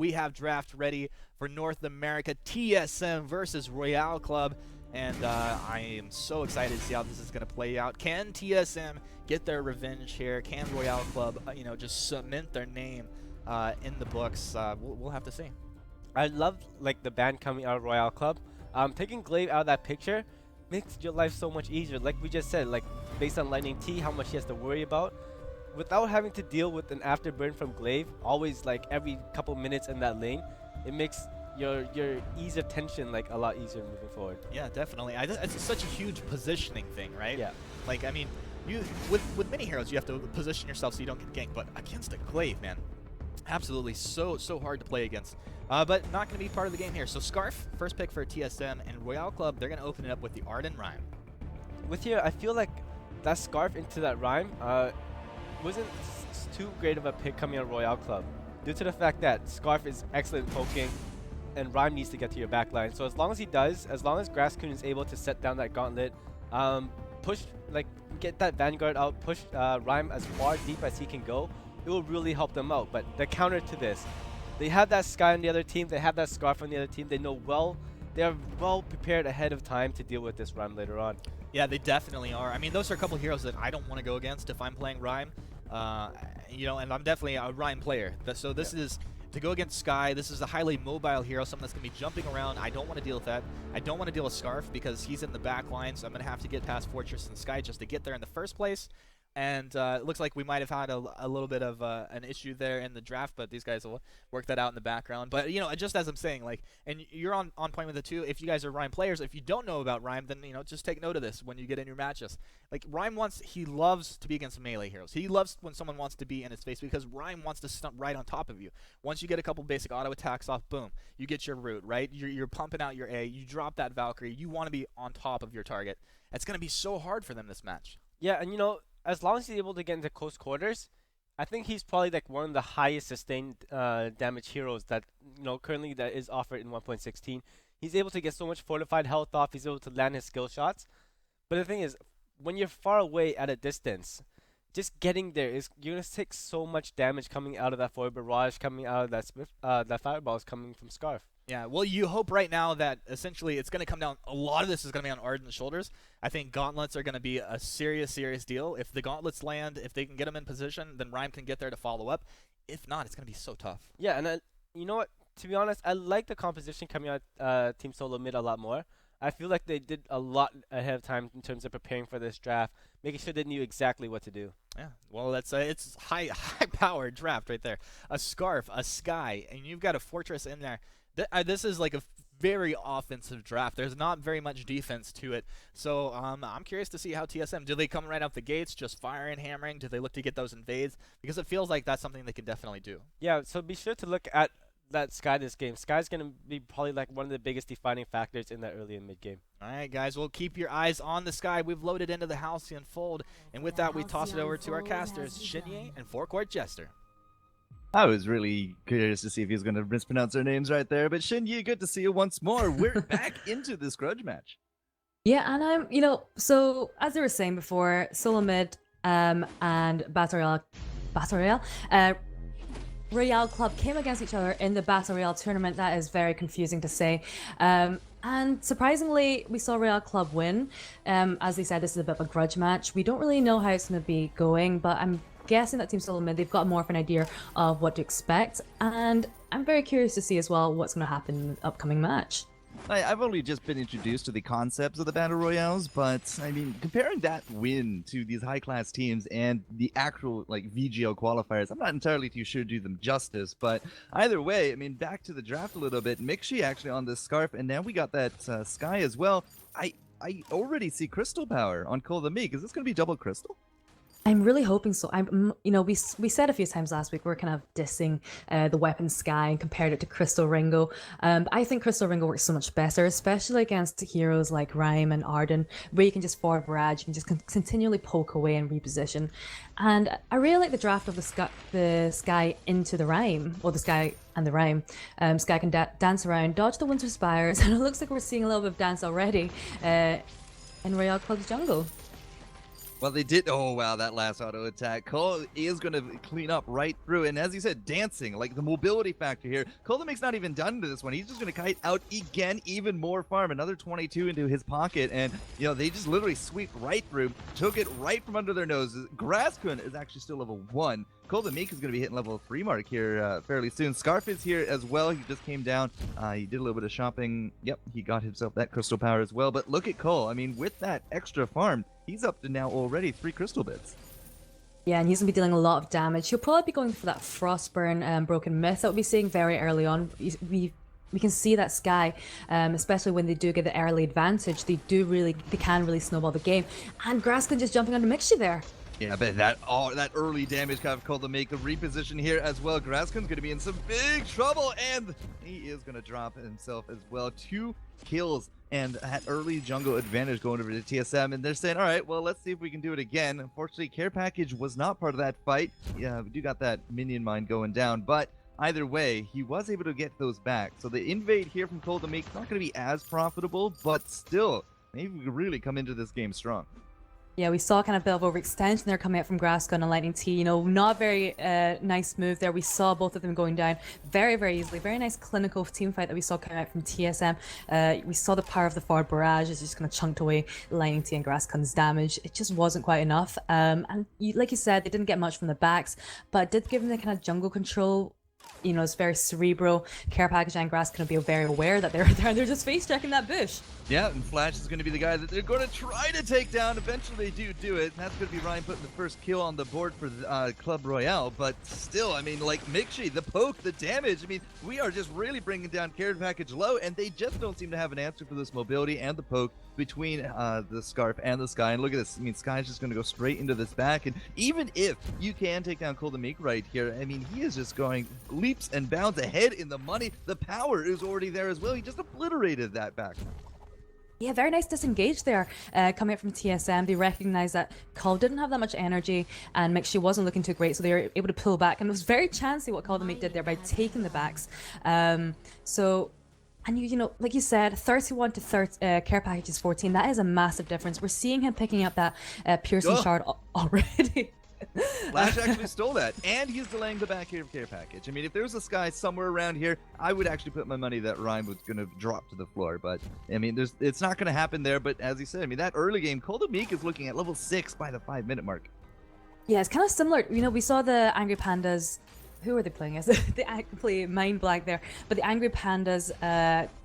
we have draft ready for North America, TSM versus Royale Club. And I am so excited to see how this is going to play out. Can TSM get their revenge here? Can Royale Club, just cement their name in the books? We'll have to see. I love like the band coming out of Royale Club. Taking Glaive out of that picture makes your life so much easier. Like we just said, like based on Lightning T, how much he has to worry about, without having to deal with an afterburn from Glaive, always like every couple minutes in that lane, it makes your ease of tension like a lot easier moving forward. Yeah, definitely. It's such a huge positioning thing, right? Yeah. Like, I mean, you with many heroes, you have to position yourself so you don't get ganked, but against a Glaive, man, absolutely so hard to play against. But not going to be part of the game here. So Scarf, first pick for TSM, and Royale Club, they're going to open it up with the Arden Rhyme. With here, I feel like that Scarf into that Rhyme wasn't too great of a pick coming out of Royale Club, due to the fact that Scarf is excellent poking, and Rhyme needs to get to your backline. So as long as he does, as long as Grasscoon is able to set down that gauntlet, push, like get that Vanguard out, push Rhyme as far deep as he can go, it will really help them out. But the counter to this, they have that Sky on the other team, they have that Scarf on the other team, they are well prepared ahead of time to deal with this Rhyme later on. Yeah, they definitely are. I mean, those are a couple of heroes that I don't want to go against if I'm playing Rhyme. And I'm definitely a Rhyme player. So this is to go against Sky. This is a highly mobile hero, someone that's going to be jumping around. I don't want to deal with that. I don't want to deal with Scarf because he's in the back line, so I'm going to have to get past Fortress and Sky just to get there in the first place. And it looks like we might have had a little bit of an issue there in the draft, but these guys will work that out in the background. But, just as I'm saying, like, and you're on point with it too, if you guys are Rhyme players, if you don't know about Rhyme, then, just take note of this when you get in your matches. Like, Rhyme he loves to be against melee heroes. He loves when someone wants to be in his face because Rhyme wants to stump right on top of you. Once you get a couple basic auto attacks off, boom, you get your root, right? You're pumping out your A, you drop that Valkyrie, you want to be on top of your target. It's going to be so hard for them this match. Yeah, and as long as he's able to get into close quarters, I think he's probably like one of the highest sustained damage heroes that currently that is offered in 1.16. He's able to get so much fortified health off. He's able to land his skill shots. But the thing is, when you're far away at a distance, just getting there you're gonna take so much damage coming out of that forward barrage, coming out of that fireball is coming from Scarf. Yeah, well, you hope right now that essentially it's going to come down. A lot of this is going to be on Arden's shoulders. I think gauntlets are going to be a serious deal. If the gauntlets land, if they can get them in position, then Rhyme can get there to follow up. If not, it's going to be so tough. Yeah, and you know what? To be honest, I like the composition coming out Team SoloMid a lot more. I feel like they did a lot ahead of time in terms of preparing for this draft, making sure they knew exactly what to do. Yeah, well, it's high-powered draft right there. A Scarf, a Sky, and you've got a Fortress in there. This is like a very offensive draft. There's not very much defense to it. So I'm curious to see how TSM, do they come right out the gates, just firing, hammering? Do they look to get those invades? Because it feels like that's something they can definitely do. Yeah, so be sure to look at that Sky this game. Sky's going to be probably like one of the biggest defining factors in that early and mid game. All right, guys, well, keep your eyes on the Sky. We've loaded into the Halcyon Fold. And with that, we toss it over to our casters, Shinye and Forecourt Jester. I was really curious to see if he was going to mispronounce their names right there, but Shinyi, good to see you once more. We're back into this grudge match. Yeah, and I'm, so as I was saying before, SoloMid and Battle Royale, Royale Club came against each other in the Battle Royale tournament. That is very confusing to say. And surprisingly, we saw Royale Club win. As they said, this is a bit of a grudge match. We don't really know how it's going to be going, but I'm guessing that Team SoloMid, they've got more of an idea of what to expect, and I'm very curious to see as well what's going to happen in the upcoming match. I've only just been introduced to the concepts of the Battle Royales, but I mean, comparing that win to these high-class teams and the actual VGL qualifiers, I'm not entirely too sure do them justice, but either way, I mean, back to the draft a little bit, Mixi actually on this Scarf, and now we got that Sky as well. I already see Crystal Power on Call the Meek. Is this going to be double Crystal? I'm really hoping so. We said a few times last week we're kind of dissing the weapon Sky and compared it to Crystal Ringo. I think Crystal Ringo works so much better, especially against heroes like Rhyme and Arden, where you can just forward barrage, you can just continually poke away and reposition. And I really like the draft of the Sky into the Rhyme, or the Sky and the Rhyme. Sky can dance around, dodge the Winter Spires, and it looks like we're seeing a little bit of dance already in Royale Club's jungle. Well, they did. Oh, wow, that last auto attack. Cole is going to clean up right through. And as you said, dancing, like the mobility factor here. Coldemik's not even done to this one. He's just going to kite out again, even more farm. Another 22 into his pocket. And, you know, they just literally sweep right through, took it right from under their noses. Graskun is actually still level 1. Coldemik is going to be hitting level 3 mark here fairly soon. Scarf is here as well. He just came down. He did a little bit of shopping. Yep, he got himself that crystal power as well. But look at Cole. I mean, with that extra farm, he's up to now already 3 crystal bits. Yeah, and he's going to be dealing a lot of damage. He'll probably be going for that Frostburn Broken Myth that we'll be seeing very early on. We can see that Sky, especially when they do get the early advantage, they can really snowball the game. And Graskun just jumping onto Mixie there. Yeah, but that early damage kind of called to make the reposition here as well. Graskun's going to be in some big trouble, and he is going to drop himself as well. 2 kills and that early jungle advantage going over to TSM, and they're saying, all right, well, let's see if we can do it again. Unfortunately, Care Package was not part of that fight. Yeah, we do got that minion mine going down, but either way, he was able to get those back. So the invade here from Coldemik is not going to be as profitable, but still, maybe we could really come into this game strong. Yeah, we saw kind of a bit of overextension there coming out from Graskun and Lightning T. You know, not very nice move there. We saw both of them going down very, very easily. Very nice clinical team fight that we saw coming out from TSM. We saw the power of the forward barrage is just going to chunked away Lightning T and Graskun's damage. It just wasn't quite enough. Like you said, they didn't get much from the backs, but it did give them the kind of jungle control. You know, it's very cerebral. Care Package and Grass can be very aware that they're there. They're just face checking that bush. Yeah, and Flash is going to be the guy that they're going to try to take down. Eventually, they do it, and that's going to be Ryan putting the first kill on the board for Club Royale. But still, I mean, like Mixie, the poke, the damage. I mean, we are just really bringing down Care Package low, and they just don't seem to have an answer for this mobility and the poke between the Scarf and the Sky. And look at this. I mean, Sky's just going to go straight into this back. And even if you can take down Coldemik right here, I mean, he is just going leaps and bounds ahead in the money. The power is already there as well. He just obliterated that back. Yeah, very nice disengage there coming out from TSM. They recognized that Cole didn't have that much energy and Mixie wasn't looking too great, so they were able to pull back. And it was very chancy what Coldemik did there by taking the backs. And you know, like you said, 31 to Care Package is 14. That is a massive difference. We're seeing him picking up that piercing shard already. Flash actually stole that, and he's delaying the back here of Care Package. I mean, if there was a Sky somewhere around here, I would actually put my money that Rhyme was going to drop to the floor. But, I mean, it's not going to happen there. But as you said, I mean, that early game, Coldemik is looking at level 6 by the 5-minute mark. Yeah, it's kind of similar. You know, we saw the Angry Pandas. Who are they playing as? They completely mind blank there. But the Angry Pandas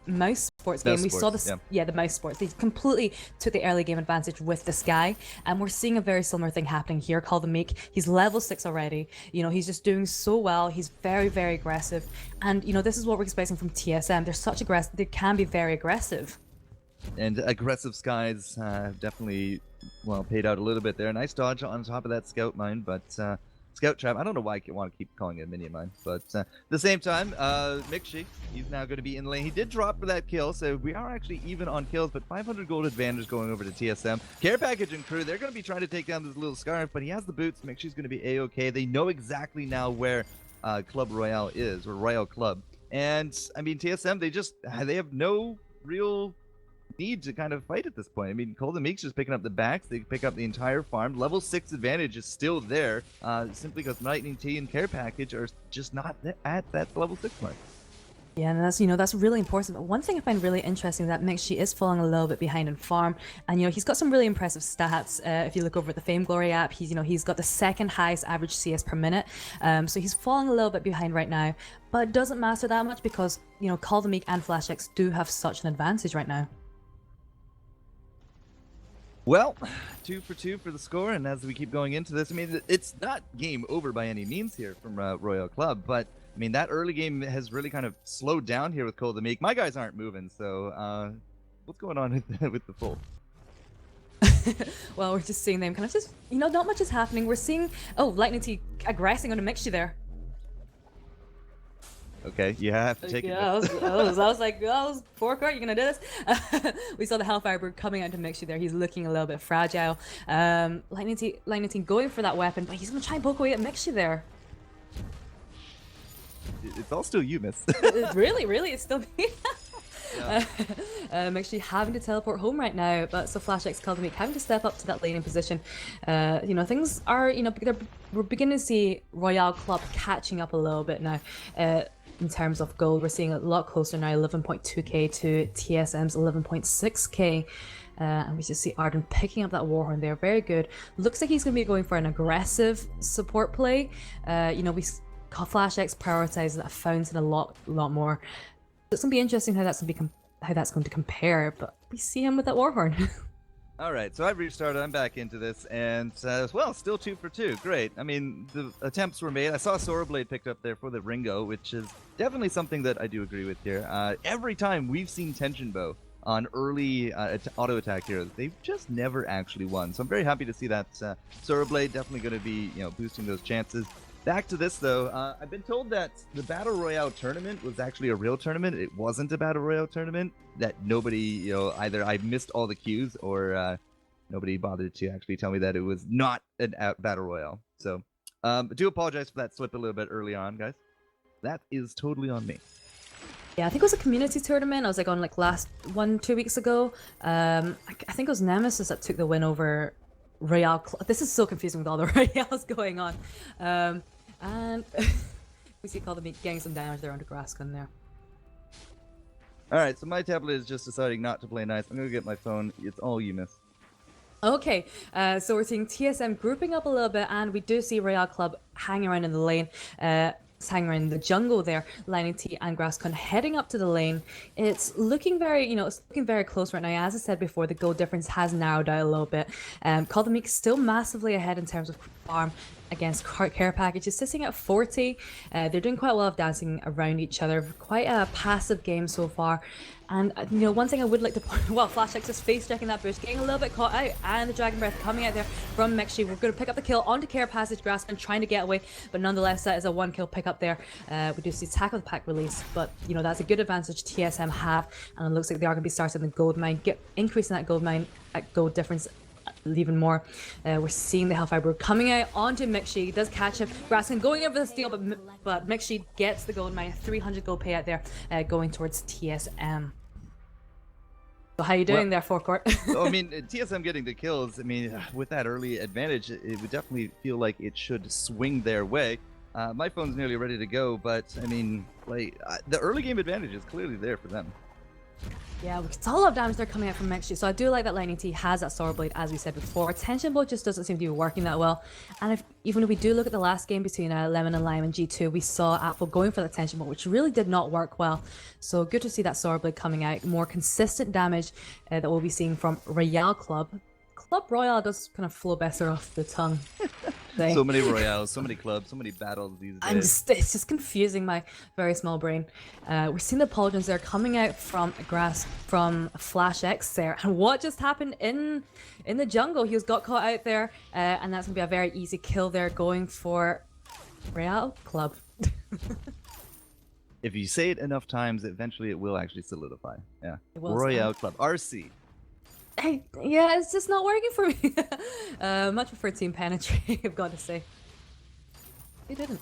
mouse sports game, we saw this. Yeah, the mouse sports. They completely took the early game advantage with the Sky, and we're seeing a very similar thing happening here. Coldemik, he's level 6 already. You know, he's just doing so well. He's very, very aggressive, and you know, this is what we're expecting from TSM. They're such aggressive. They can be very aggressive. And aggressive Skies definitely, well, paid out a little bit there. Nice dodge on top of that scout mine, but. Scout Trap. I don't know why I want to keep calling it a minion mine, but at the same time, Mixie, he's now going to be in lane. He did drop for that kill, so we are actually even on kills, but 500 gold advantage going over to TSM. Care Package and crew, they're going to be trying to take down this little Scarf, but he has the boots. Mixie's going to be A-okay. They know exactly now where Club Royale is, or Royale Club. And, I mean, TSM, they have no real need to kind of fight at this point. I mean, Coldemik's just picking up the backs. They pick up the entire farm. Level 6 advantage is still there, simply because Lightning T and Care Package are just not at that level 6 mark. Yeah, and that's really important. But one thing I find really interesting is that Mixie is falling a little bit behind in farm, and he's got some really impressive stats. If you look over at the Fame Glory app, he's got the second highest average CS per minute. So he's falling a little bit behind right now, but it doesn't matter that much because Coldemik and FlashX do have such an advantage right now. Well, 2 for 2 for the score, and as we keep going into this, I mean, it's not game over by any means here from Royale Club, but, I mean, that early game has really kind of slowed down here with Coldemik. My guys aren't moving, so what's going on with the full? Well, we're just seeing them kind of just, not much is happening. We're seeing, Lightning T aggressing on a Mixie there. Okay, you have to take it. I was like, forecourt, you're gonna do this? We saw the Hellfire Bird coming out to Mixie there. He's looking a little bit fragile. Lightning T going for that weapon, but he's gonna try and poke away at Mixie there. It's all still you, miss. Really, it's still me. Yeah, Yeah. Actually having to teleport home right now, but so FlashX Caldemic having to step up to that laning position. Things are, we're beginning to see Royale Club catching up a little bit now. In terms of gold, we're seeing a lot closer now, 11.2k to TSM's 11.6k. And we just see Arden picking up that Warhorn there. Very good. Looks like he's going to be going for an aggressive support play. We FlashX prioritizes that fountain a lot more. It's going to be interesting how that's going to compare, but we see him with that Warhorn. All right, so I've restarted. I'm back into this, and still 2 for 2. Great. I mean, the attempts were made. I saw Sorablade picked up there for the Ringo, which is definitely something that I do agree with here. Every time we've seen Tension Bow on early auto attack heroes, they've just never actually won. So I'm very happy to see that Sorablade definitely going to be boosting those chances. Back to this though, I've been told that the Battle Royale tournament was actually a real tournament. It wasn't a Battle Royale tournament. That nobody, either I missed all the cues or nobody bothered to actually tell me that it was not a Battle Royale. So I do apologize for that slip a little bit early on, guys. That is totally on me. Yeah, I think it was a community tournament. I was on last 2 weeks ago. I think it was Nemesis that took the win over Royale. This is so confusing with all the Royales going on. And we see Caldemic getting some damage there onto Grassgun there. All right, so my tablet is just deciding not to play nice. I'm going to get my phone. It's all you miss. Okay, so we're seeing TSM grouping up a little bit, and we do see Royale Club hanging around in the lane. Hanging around in the jungle there, Lining T and Grassgun heading up to the lane. It's looking very, it's looking very close right now. As I said before, the gold difference has narrowed out a little bit. Caldemic still massively ahead in terms of farm against Care Package. Is sitting at 40. They're doing quite well of dancing around each other. Quite a passive game so far. And one thing I would like to point well, FlashX is face checking that bush, getting a little bit caught out, and the Dragon Breath coming out there from Mixi. We're going to pick up the kill onto Care Passage, Grassgun trying to get away, but nonetheless that is a 1 kill pick up there. We do see Tackle the Pack release, but that's a good advantage TSM have, and it looks like they are going to be starting the gold mine, increasing that gold mine gold difference even more. We're seeing the Hellfire Brew coming out onto Mixi. Does catch him. Grassgun going in for the steal, but Mixi gets the gold mine. 300 gold payout there, going towards TSM. So how you doing there, Forecourt? I mean, TSM getting the kills, I mean, with that early advantage, it would definitely feel like it should swing their way. My phone's nearly ready to go, but I mean, the early game advantage is clearly there for them. Yeah, we saw a lot of damage there coming out from Mixi, so I do like that Lightning T has that Sword Blade, as we said before. Tension Bow just doesn't seem to be working that well, and even if we do look at the last game between Lemon and Lime and G2, we saw Apple going for that Tension Bow, which really did not work well. So good to see that Sword Blade coming out, more consistent damage that we'll be seeing from Royale Club. Club Royale does kind of flow better off the tongue. So many Royales, so many clubs, so many battles these days. It's just confusing my very small brain. We're seeing the Pauldrons there coming out from FlashX there. And what just happened in the jungle? He got caught out there, and that's going to be a very easy kill there going for Royale Club. If you say it enough times, eventually it will actually solidify. Yeah. Royale Club. RC. Hey, yeah, it's just not working for me. Much prefer Team Penetrate, I've got to say. You didn't.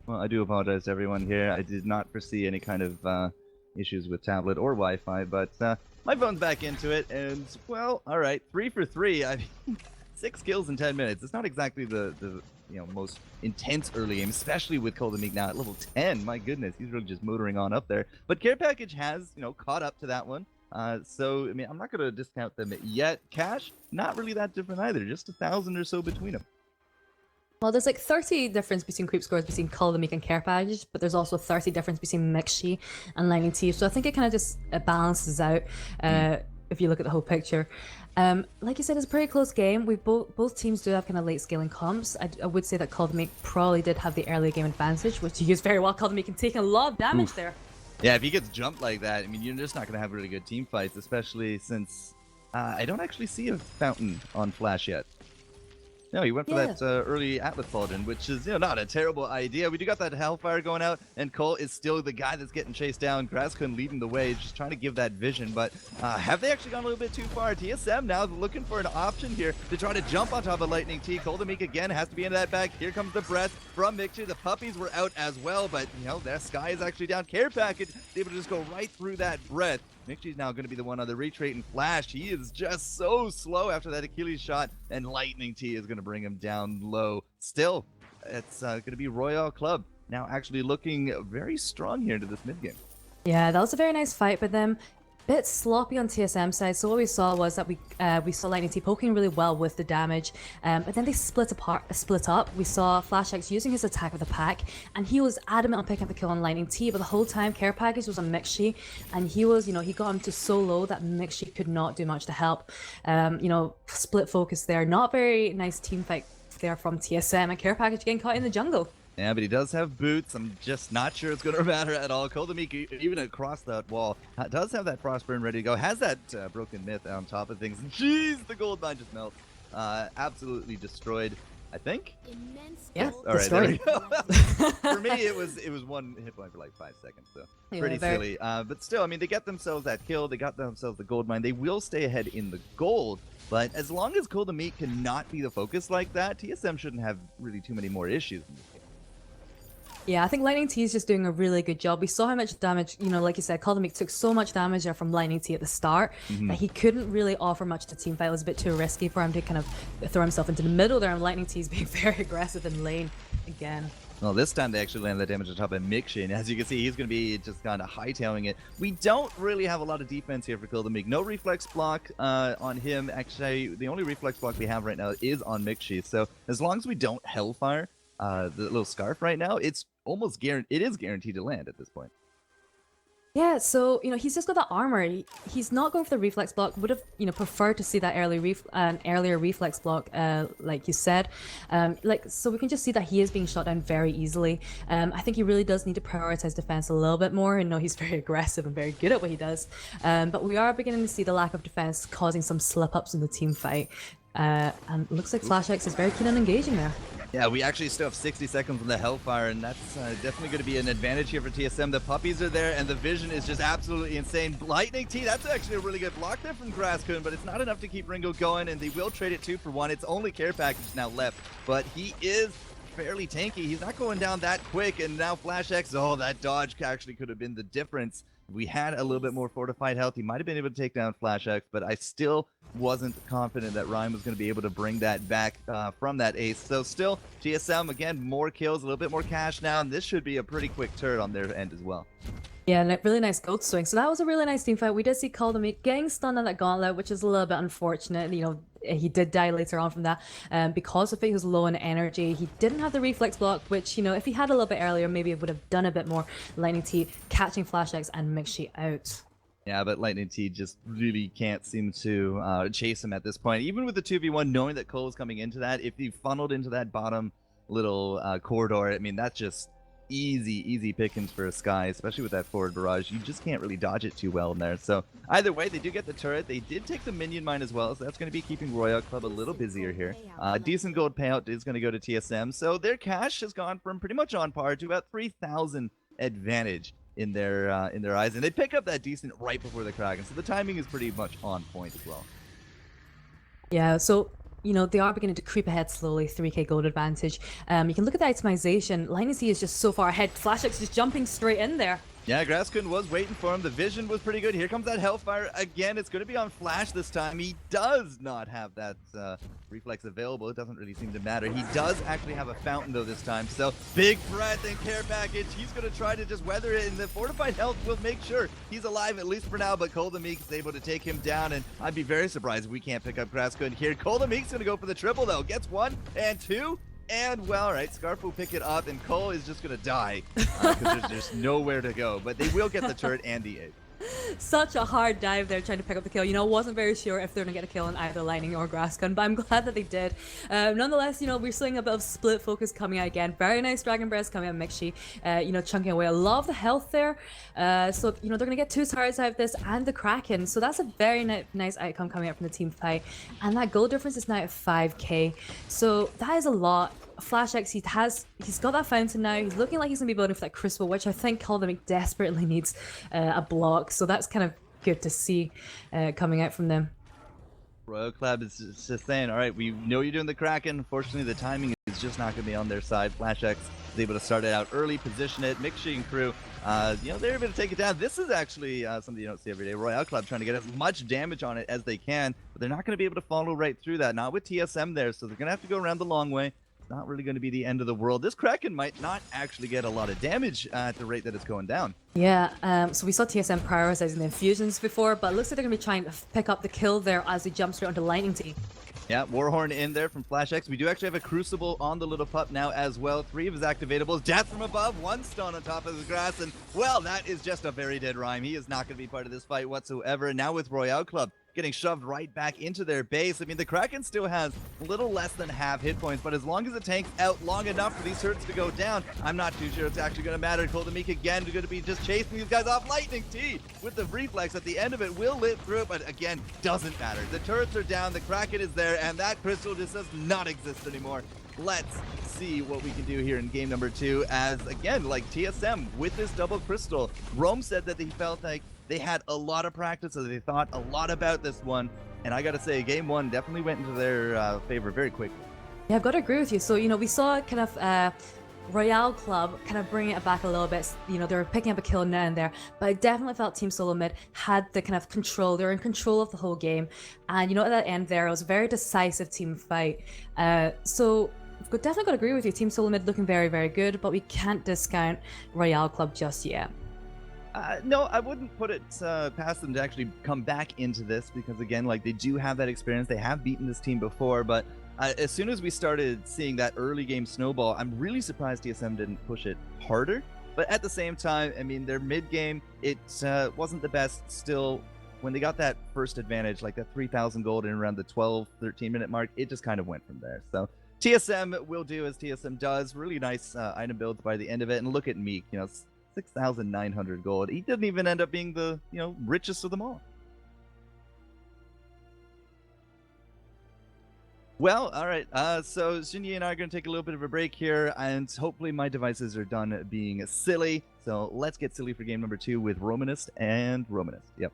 Well, I do apologize to everyone here. I did not foresee any kind of issues with tablet or Wi-Fi, but my phone's back into it, and, well, all right, 3 for 3. I mean, 6 kills in 10 minutes. It's not exactly the most intense early game, especially with Caldemic now at level 10. My goodness, he's really just motoring on up there. But Care Package has, caught up to that one. So, I mean, I'm not going to discount them yet. Cash, not really that different either. Just 1,000 or so between them. Well, there's 30 difference between creep scores between Caldemic and Care Package, but there's also 30 difference between Mixi and Lightning T. So I think it kind of just balances out if you look at the whole picture. Like you said, it's a pretty close game. Both teams do have kind of late scaling comps. I would say that Caldemic probably did have the early game advantage, which he used very well. Caldemic can take a lot of damage there. Yeah, if he gets jumped like that, I mean, you're just not going to have really good team fights, especially since I don't actually see a fountain on Flash yet. No, he went for Yeah. that early Atlas Paladin, which is not a terrible idea. We do got that Hellfire going out, and Cole is still the guy that's getting chased down. Graskun leading the way, just trying to give that vision. But have they actually gone a little bit too far? TSM now looking for an option here to try to jump on top of Lightning T. Coldemik again has to be into that back. Here comes the breath from Mixture. The puppies were out as well, but their Sky is actually down. Care Package able to just go right through that breath. Mixie's now going to be the one on the retreat, and Flash, he is just so slow after that Achilles shot, and Lightning T is going to bring him down low. Still, it's going to be Royale Club now actually looking very strong here into this mid game. Yeah, that was a very nice fight, but then bit sloppy on TSM side. So what we saw was that we saw Lightning T poking really well with the damage, but then they split up. We saw FlashX using his attack with the pack, and he was adamant on picking up the kill on Lightning T, but the whole time Care Package was on Mixie, and he got him to so low that Mixie could not do much to help. Split focus there. Not very nice team fight there from TSM, and Care Package getting caught in the jungle. Yeah, but he does have boots. I'm just not sure it's going to matter at all. Coldemik, even across that wall, does have that Frostburn ready to go. Has that Broken Myth on top of things. Jeez, the gold mine just melts. Absolutely destroyed, I think. Yeah, all right, there we go. For me, it was one hit point for like 5 seconds, so pretty silly. But still, I mean, they get themselves that kill. They got themselves the gold mine. They will stay ahead in the gold. But as long as Coldemik cannot be the focus like that, TSM shouldn't have really too many more issues in this game. Yeah, I think Lightning T is just doing a really good job. We saw how much damage, like you said, Coldemik took so much damage there from Lightning T at the start that he couldn't really offer much to team fight. It was a bit too risky for him to kind of throw himself into the middle there, and Lightning T is being very aggressive in lane again. Well, this time they actually landed the damage on top of Mixie, and as you can see, he's going to be just kind of hightailing it. We don't really have a lot of defense here for Coldemik. No reflex block on him. Actually, the only reflex block we have right now is on Mixie. So as long as we don't Hellfire the little scarf right now, it's almost guaranteed. It is guaranteed to land at this point. Yeah, so he's just got that armor. He's not going for the reflex block. Would have preferred to see that earlier reflex block, like you said. So we can just see that he is being shot down very easily. I think he really does need to prioritize defense a little bit more. And he's very aggressive and very good at what he does. But we are beginning to see the lack of defense causing some slip ups in the team fight. And it looks like FlashX is very keen on engaging there. Yeah, we actually still have 60 seconds on the Hellfire, and that's definitely going to be an advantage here for TSM. The puppies are there, and the vision is just absolutely insane. Lightning T, that's actually a really good block there from Graskun, but it's not enough to keep Ringo going, and they will trade it 2 for 1. It's only Care Package now left, but he is fairly tanky. He's not going down that quick, and now FlashX, that dodge actually could have been the difference. If we had a little bit more fortified health, he might have been able to take down FlashX, but I still wasn't confident that Ryan was going to be able to bring that back from that ace. So still, TSM, again, more kills, a little bit more cash now, and this should be a pretty quick turn on their end as well. Yeah, and a really nice gold swing. So that was a really nice team fight. We did see Coldemik getting stunned on that gauntlet, which is a little bit unfortunate. He did die later on from that because of it. He was low in energy. He didn't have the reflex block, which, if he had a little bit earlier, maybe it would have done a bit more. Lightning T catching FlashX and Mixie out. Yeah, but Lightning T just really can't seem to chase him at this point. Even with the 2v1, knowing that Cole was coming into that, if he funneled into that bottom little corridor, I mean, that's just easy pickings for a Sky, especially with that forward barrage. You just can't really dodge it too well in there. So either way, they do get the turret. They did take the minion mine as well, so that's going to be keeping Royale Club a little busier here. Decent gold payout is going to go to TSM. So their cash has gone from pretty much on par to about 3,000 advantage in their eyes, and they pick up that decent right before the Kraken. So the timing is pretty much on point as well. Yeah, so they are beginning to creep ahead slowly, 3k gold advantage. You can look at the itemization. Lightning T is just so far ahead. FlashX just jumping straight in there. Yeah, Graskun was waiting for him. The vision was pretty good. Here comes that Hellfire again. It's going to be on Flash this time. He does not have that reflex available. It doesn't really seem to matter. He does actually have a fountain, though, this time. So, big breath and Care Package. He's going to try to just weather it, and the fortified health will make sure he's alive, at least for now. But Coldemik is able to take him down, and I'd be very surprised if we can't pick up Graskun here. Coldemik's going to go for the triple, though. Gets 1 and 2. And, well, all right, Scarf will pick it up, and Cole is just going to die because there's just nowhere to go. But they will get the turret and the 8. Such a hard dive there trying to pick up the kill. You know, wasn't very sure if they're going to get a kill on either Lightning or Grassgun, but I'm glad that they did. Nonetheless, you know, we're seeing a bit of split focus coming out again. Very nice Dragon Breath coming out, Mixi, you know, chunking away a lot of the health there. So, you know, they're going to get 2 turrets out of this and the Kraken. So that's a very nice outcome coming out from the team fight. And that goal difference is now at 5k. So that is a lot. Flash X, he's got that fountain now. He's looking like he's gonna be building for that crystal, which I think Caldermic desperately needs a block. So that's kind of good to see coming out from them. Royal Club is just saying, all right, we know you're doing the Kraken. Unfortunately, the timing is just not going to be on their side. Flash X is able to start it out early, position it. Mixi and crew, you know, they're able to take it down. This is actually something you don't see every day. Royal Club trying to get as much damage on it as they can, but they're not going to be able to follow right through that. Not with TSM there, so they're going to have to go around the long way. Not really going to be the end of the world. This Kraken might not actually get a lot of damage at the rate that it's going down. Yeah, so we saw TSM prioritizing the infusions before, but it looks like they're going to be trying to pick up the kill there as they jump straight onto Lightning Team. Yeah, Warhorn in there from Flash X. We do actually have a Crucible on the little pup now as well. 3 of his activatables. Death from above, 1 stone on top of his grass, and well, that is just a very dead Rhyme. He is not going to be part of this fight whatsoever. And now with Royale Club getting shoved right back into their base. I mean, the Kraken still has a little less than half hit points, but as long as it tanks out long enough for these turrets to go down, I'm not too sure it's actually going to matter. Caldermic again going to be just chasing these guys off. Lightning T with the reflex at the end of it will live through it, but again, doesn't matter. The turrets are down, the Kraken is there, and that crystal just does not exist anymore. Let's see what we can do here in game number 2 as, again, like TSM with this double crystal. Rome said that he felt like they had a lot of practice, so they thought a lot about this one. And I got to say, game 1 definitely went into their favor very quickly. Yeah, I've got to agree with you. So, you know, we saw kind of Royale Club kind of bringing it back a little bit. You know, they were picking up a kill now and there, but I definitely felt Team SoloMid had the kind of control. They were in control of the whole game. And, you know, at that end there, it was a very decisive team fight. So I've definitely got to agree with you. Team SoloMid looking very, very good, but we can't discount Royale Club just yet. No, I wouldn't put it past them to actually come back into this because, again, like they do have that experience. They have beaten this team before, but as soon as we started seeing that early game snowball, I'm really surprised TSM didn't push it harder. But at the same time, I mean, their mid game, it wasn't the best. Still, when they got that first advantage, like that 3,000 gold in around the 12-13 minute mark, it just kind of went from there. So TSM will do as TSM does. Really nice item builds by the end of it. And look at Meek, you know, 6,900 gold. He didn't even end up being the, you know, richest of them all. Well, all right. So Xinyi and I are going to take a little bit of a break here, and hopefully my devices are done being silly. So let's get silly for game number 2 with Romanist and Romanist. Yep.